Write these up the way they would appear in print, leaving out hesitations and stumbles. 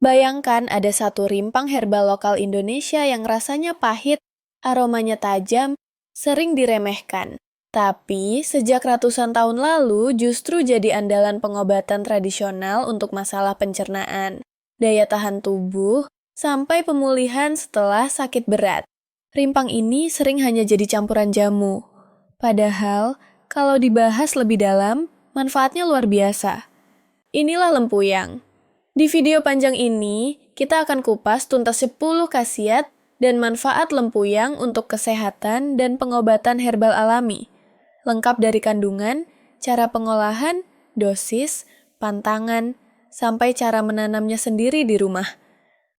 Bayangkan ada satu rimpang herbal lokal Indonesia yang rasanya pahit, aromanya tajam, sering diremehkan. Tapi, sejak ratusan tahun lalu justru jadi andalan pengobatan tradisional untuk masalah pencernaan, daya tahan tubuh, sampai pemulihan setelah sakit berat. Rimpang ini sering hanya jadi campuran jamu. Padahal, kalau dibahas lebih dalam, manfaatnya luar biasa. Inilah lempuyang. Di video panjang ini, kita akan kupas tuntas 10 khasiat dan manfaat lempuyang untuk kesehatan dan pengobatan herbal alami. Lengkap dari kandungan, cara pengolahan, dosis, pantangan, sampai cara menanamnya sendiri di rumah.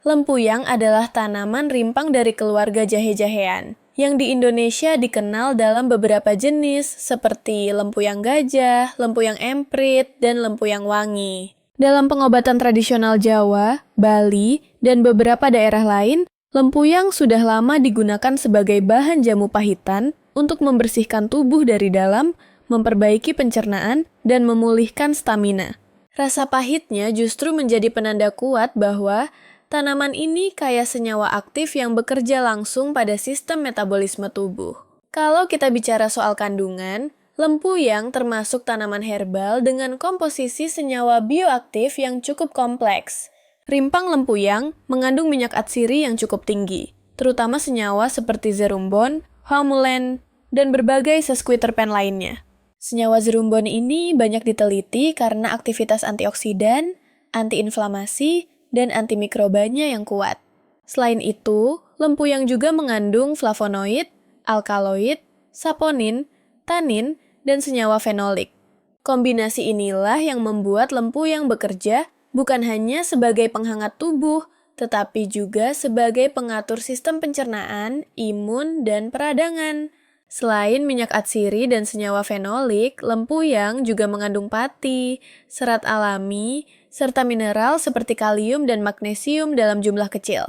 Lempuyang adalah tanaman rimpang dari keluarga jahe-jahean, yang di Indonesia dikenal dalam beberapa jenis seperti lempuyang gajah, lempuyang emprit, dan lempuyang wangi. Dalam pengobatan tradisional Jawa, Bali, dan beberapa daerah lain, lempuyang sudah lama digunakan sebagai bahan jamu pahitan untuk membersihkan tubuh dari dalam, memperbaiki pencernaan, dan memulihkan stamina. Rasa pahitnya justru menjadi penanda kuat bahwa tanaman ini kaya senyawa aktif yang bekerja langsung pada sistem metabolisme tubuh. Kalau kita bicara soal kandungan, lempuyang termasuk tanaman herbal dengan komposisi senyawa bioaktif yang cukup kompleks. Rimpang lempuyang mengandung minyak atsiri yang cukup tinggi, terutama senyawa seperti zerumbon, humulene, dan berbagai sesquiterpen lainnya. Senyawa zerumbon ini banyak diteliti karena aktivitas antioksidan, antiinflamasi, dan antimikrobanya yang kuat. Selain itu, lempuyang juga mengandung flavonoid, alkaloid, saponin, tanin, dan senyawa fenolik. Kombinasi inilah yang membuat lempuyang bekerja bukan hanya sebagai penghangat tubuh, tetapi juga sebagai pengatur sistem pencernaan, imun, dan peradangan. Selain minyak atsiri dan senyawa fenolik, lempuyang juga mengandung pati, serat alami, serta mineral seperti kalium dan magnesium dalam jumlah kecil.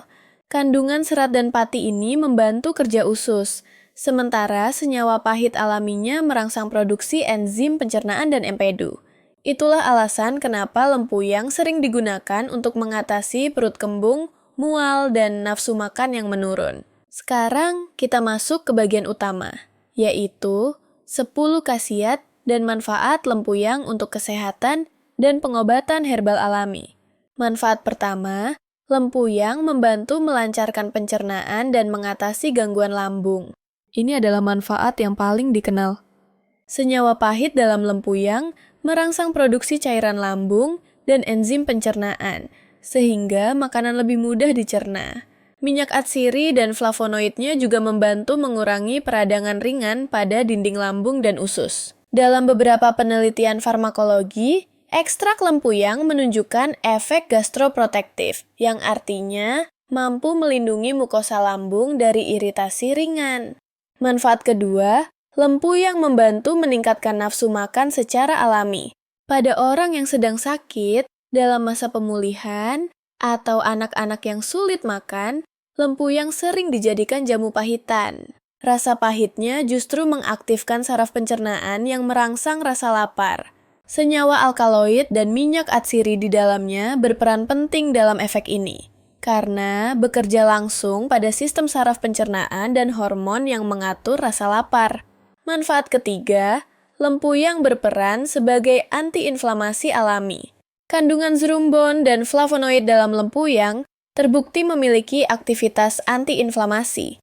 Kandungan serat dan pati ini membantu kerja usus, sementara senyawa pahit alaminya merangsang produksi enzim pencernaan dan empedu. Itulah alasan kenapa lempuyang sering digunakan untuk mengatasi perut kembung, mual, dan nafsu makan yang menurun. Sekarang kita masuk ke bagian utama, yaitu 10 khasiat dan manfaat lempuyang untuk kesehatan dan pengobatan herbal alami. Manfaat pertama, lempuyang membantu melancarkan pencernaan dan mengatasi gangguan lambung. Ini adalah manfaat yang paling dikenal. Senyawa pahit dalam lempuyang merangsang produksi cairan lambung dan enzim pencernaan, sehingga makanan lebih mudah dicerna. Minyak atsiri dan flavonoidnya juga membantu mengurangi peradangan ringan pada dinding lambung dan usus. Dalam beberapa penelitian farmakologi, ekstrak lempuyang menunjukkan efek gastroprotektif, yang artinya mampu melindungi mukosa lambung dari iritasi ringan. Manfaat kedua, lempuyang membantu meningkatkan nafsu makan secara alami. Pada orang yang sedang sakit, dalam masa pemulihan, atau anak-anak yang sulit makan, lempuyang sering dijadikan jamu pahitan. Rasa pahitnya justru mengaktifkan saraf pencernaan yang merangsang rasa lapar. Senyawa alkaloid dan minyak atsiri di dalamnya berperan penting dalam efek ini, karena bekerja langsung pada sistem saraf pencernaan dan hormon yang mengatur rasa lapar. Manfaat ketiga, lempuyang berperan sebagai antiinflamasi alami. Kandungan zerumbon dan flavonoid dalam lempuyang terbukti memiliki aktivitas antiinflamasi.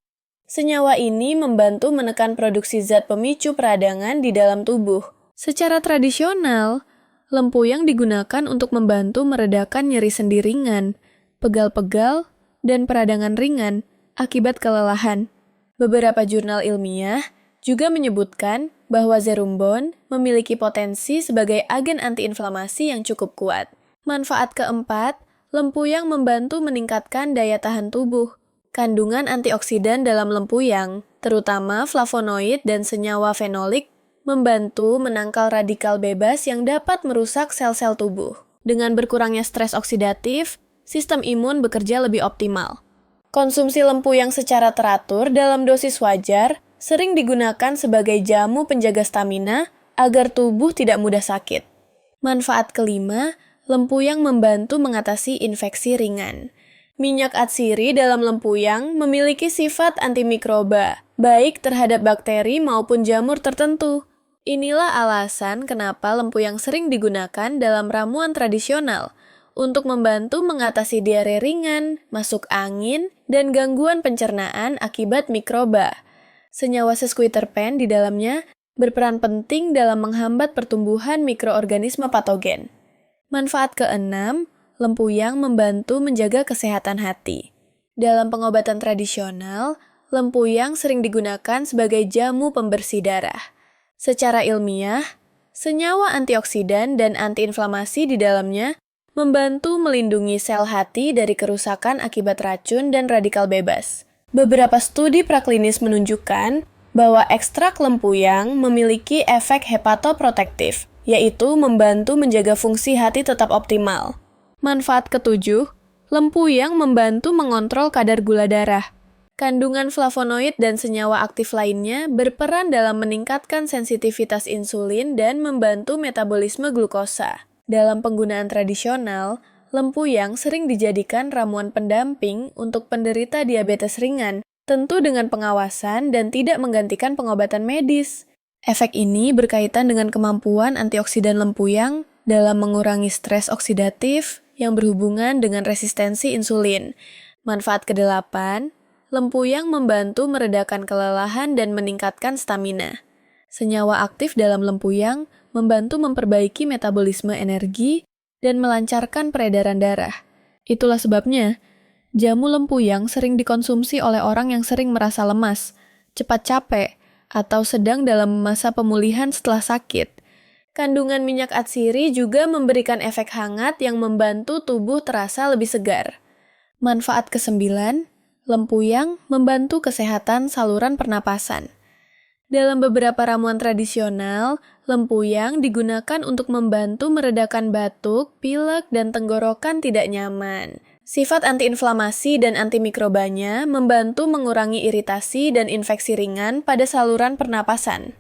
Senyawa ini membantu menekan produksi zat pemicu peradangan di dalam tubuh. Secara tradisional, lempuyang digunakan untuk membantu meredakan nyeri sendi ringan, pegal-pegal, dan peradangan ringan akibat kelelahan. Beberapa jurnal ilmiah juga menyebutkan bahwa zerumbon memiliki potensi sebagai agen antiinflamasi yang cukup kuat. Manfaat keempat, lempuyang membantu meningkatkan daya tahan tubuh. Kandungan antioksidan dalam lempuyang, terutama flavonoid dan senyawa fenolik, membantu menangkal radikal bebas yang dapat merusak sel-sel tubuh. Dengan berkurangnya stres oksidatif, sistem imun bekerja lebih optimal. Konsumsi lempuyang secara teratur dalam dosis wajar sering digunakan sebagai jamu penjaga stamina agar tubuh tidak mudah sakit. Manfaat kelima, lempuyang membantu mengatasi infeksi ringan. Minyak atsiri dalam lempuyang memiliki sifat antimikroba, baik terhadap bakteri maupun jamur tertentu. Inilah alasan kenapa lempuyang sering digunakan dalam ramuan tradisional untuk membantu mengatasi diare ringan, masuk angin, dan gangguan pencernaan akibat mikroba. Senyawa sesquiterpen di dalamnya berperan penting dalam menghambat pertumbuhan mikroorganisme patogen. Manfaat keenam, lempuyang membantu menjaga kesehatan hati. Dalam pengobatan tradisional, lempuyang sering digunakan sebagai jamu pembersih darah. Secara ilmiah, senyawa antioksidan dan antiinflamasi di dalamnya membantu melindungi sel hati dari kerusakan akibat racun dan radikal bebas. Beberapa studi praklinis menunjukkan bahwa ekstrak lempuyang memiliki efek hepatoprotektif, yaitu membantu menjaga fungsi hati tetap optimal. Manfaat ketujuh, lempuyang membantu mengontrol kadar gula darah. Kandungan flavonoid dan senyawa aktif lainnya berperan dalam meningkatkan sensitivitas insulin dan membantu metabolisme glukosa. Dalam penggunaan tradisional, lempuyang sering dijadikan ramuan pendamping untuk penderita diabetes ringan, tentu dengan pengawasan dan tidak menggantikan pengobatan medis. Efek ini berkaitan dengan kemampuan antioksidan lempuyang dalam mengurangi stres oksidatif yang berhubungan dengan resistensi insulin. Manfaat kedelapan, lempuyang membantu meredakan kelelahan dan meningkatkan stamina. Senyawa aktif dalam lempuyang membantu memperbaiki metabolisme energi dan melancarkan peredaran darah. Itulah sebabnya, jamu lempuyang sering dikonsumsi oleh orang yang sering merasa lemas, cepat capek, atau sedang dalam masa pemulihan setelah sakit. Kandungan minyak atsiri juga memberikan efek hangat yang membantu tubuh terasa lebih segar. Manfaat kesembilan, lempuyang membantu kesehatan saluran pernapasan. Dalam beberapa ramuan tradisional, lempuyang digunakan untuk membantu meredakan batuk, pilek, dan tenggorokan tidak nyaman. Sifat antiinflamasi dan antimikrobanya membantu mengurangi iritasi dan infeksi ringan pada saluran pernapasan.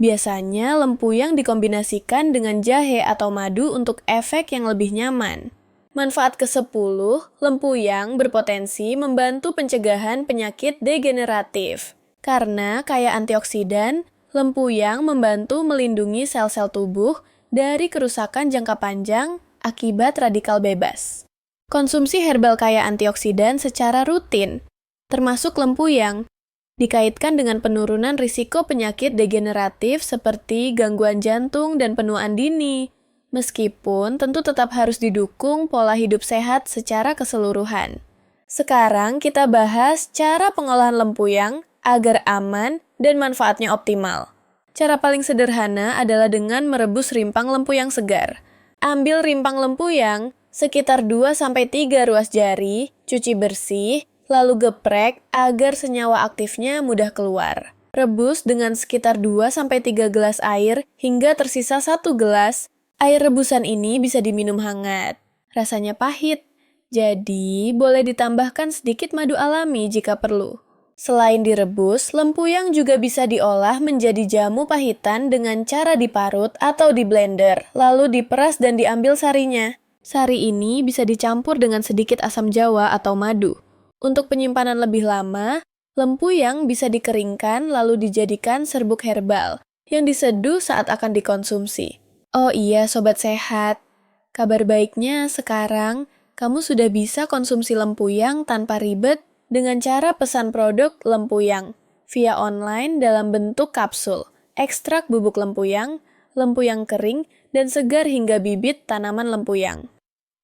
Biasanya, lempuyang dikombinasikan dengan jahe atau madu untuk efek yang lebih nyaman. Manfaat ke-10, lempuyang berpotensi membantu pencegahan penyakit degeneratif. Karena kaya antioksidan, lempuyang membantu melindungi sel-sel tubuh dari kerusakan jangka panjang akibat radikal bebas. Konsumsi herbal kaya antioksidan secara rutin, termasuk lempuyang, dikaitkan dengan penurunan risiko penyakit degeneratif seperti gangguan jantung dan penuaan dini, meskipun tentu tetap harus didukung pola hidup sehat secara keseluruhan. Sekarang kita bahas cara pengolahan lempuyang agar aman dan manfaatnya optimal. Cara paling sederhana adalah dengan merebus rimpang lempuyang segar. Ambil rimpang lempuyang, sekitar 2-3 ruas jari, cuci bersih, lalu geprek agar senyawa aktifnya mudah keluar. Rebus dengan sekitar 2-3 gelas air hingga tersisa 1 gelas. Air rebusan ini bisa diminum hangat. Rasanya pahit, jadi boleh ditambahkan sedikit madu alami jika perlu. Selain direbus, lempuyang juga bisa diolah menjadi jamu pahitan dengan cara diparut atau di blender, lalu diperas dan diambil sarinya. Sari ini bisa dicampur dengan sedikit asam jawa atau madu. Untuk penyimpanan lebih lama, lempuyang bisa dikeringkan lalu dijadikan serbuk herbal yang diseduh saat akan dikonsumsi. Oh iya, sobat sehat. Kabar baiknya sekarang kamu sudah bisa konsumsi lempuyang tanpa ribet dengan cara pesan produk lempuyang via online dalam bentuk kapsul, ekstrak bubuk lempuyang, lempuyang kering, dan segar hingga bibit tanaman lempuyang.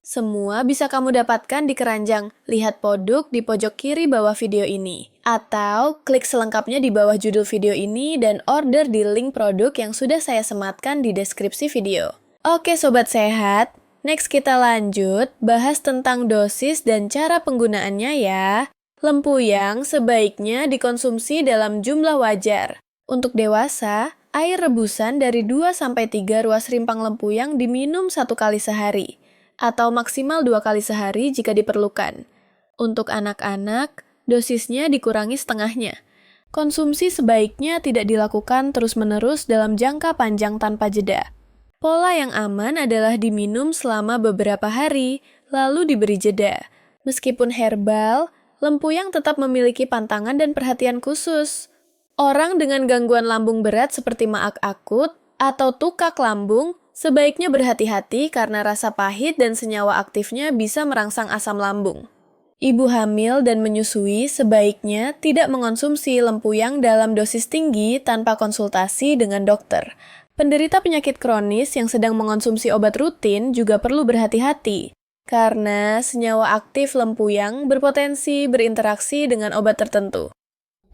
Semua bisa kamu dapatkan di keranjang Lihat Produk di pojok kiri bawah video ini. Atau klik selengkapnya di bawah judul video ini dan order di link produk yang sudah saya sematkan di deskripsi video. Oke sobat sehat, next kita lanjut bahas tentang dosis dan cara penggunaannya ya. Lempuyang sebaiknya dikonsumsi dalam jumlah wajar. Untuk dewasa, air rebusan dari 2-3 ruas rimpang lempuyang diminum 1 kali sehari, atau maksimal 2 kali sehari jika diperlukan. Untuk anak-anak, dosisnya dikurangi setengahnya. Konsumsi sebaiknya tidak dilakukan terus-menerus dalam jangka panjang tanpa jeda. Pola yang aman adalah diminum selama beberapa hari, lalu diberi jeda. Meskipun herbal, lempuyang tetap memiliki pantangan dan perhatian khusus. Orang dengan gangguan lambung berat seperti maag akut atau tukak lambung sebaiknya berhati-hati karena rasa pahit dan senyawa aktifnya bisa merangsang asam lambung. Ibu hamil dan menyusui sebaiknya tidak mengonsumsi lempuyang dalam dosis tinggi tanpa konsultasi dengan dokter. Penderita penyakit kronis yang sedang mengonsumsi obat rutin juga perlu berhati-hati, karena senyawa aktif lempuyang berpotensi berinteraksi dengan obat tertentu.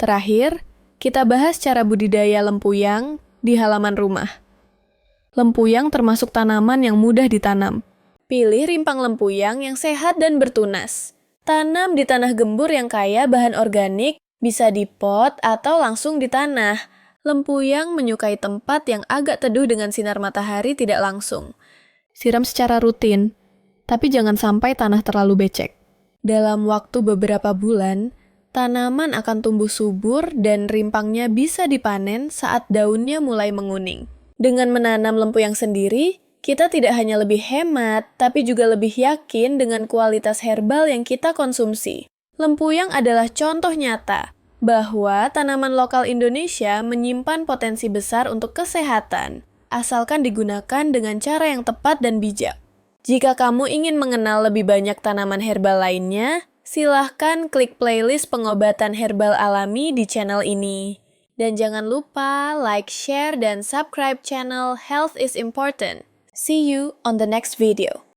Terakhir, kita bahas cara budidaya lempuyang di halaman rumah. Lempuyang termasuk tanaman yang mudah ditanam. Pilih rimpang lempuyang yang sehat dan bertunas. Tanam di tanah gembur yang kaya bahan organik, bisa di pot atau langsung di tanah. Lempuyang menyukai tempat yang agak teduh dengan sinar matahari tidak langsung. Siram secara rutin, tapi jangan sampai tanah terlalu becek. Dalam waktu beberapa bulan, tanaman akan tumbuh subur dan rimpangnya bisa dipanen saat daunnya mulai menguning. Dengan menanam lempuyang sendiri, kita tidak hanya lebih hemat, tapi juga lebih yakin dengan kualitas herbal yang kita konsumsi. Lempuyang adalah contoh nyata bahwa tanaman lokal Indonesia menyimpan potensi besar untuk kesehatan, asalkan digunakan dengan cara yang tepat dan bijak. Jika kamu ingin mengenal lebih banyak tanaman herbal lainnya, silahkan klik playlist pengobatan herbal alami di channel ini. Dan jangan lupa like, share, dan subscribe channel Health is Important. See you on the next video.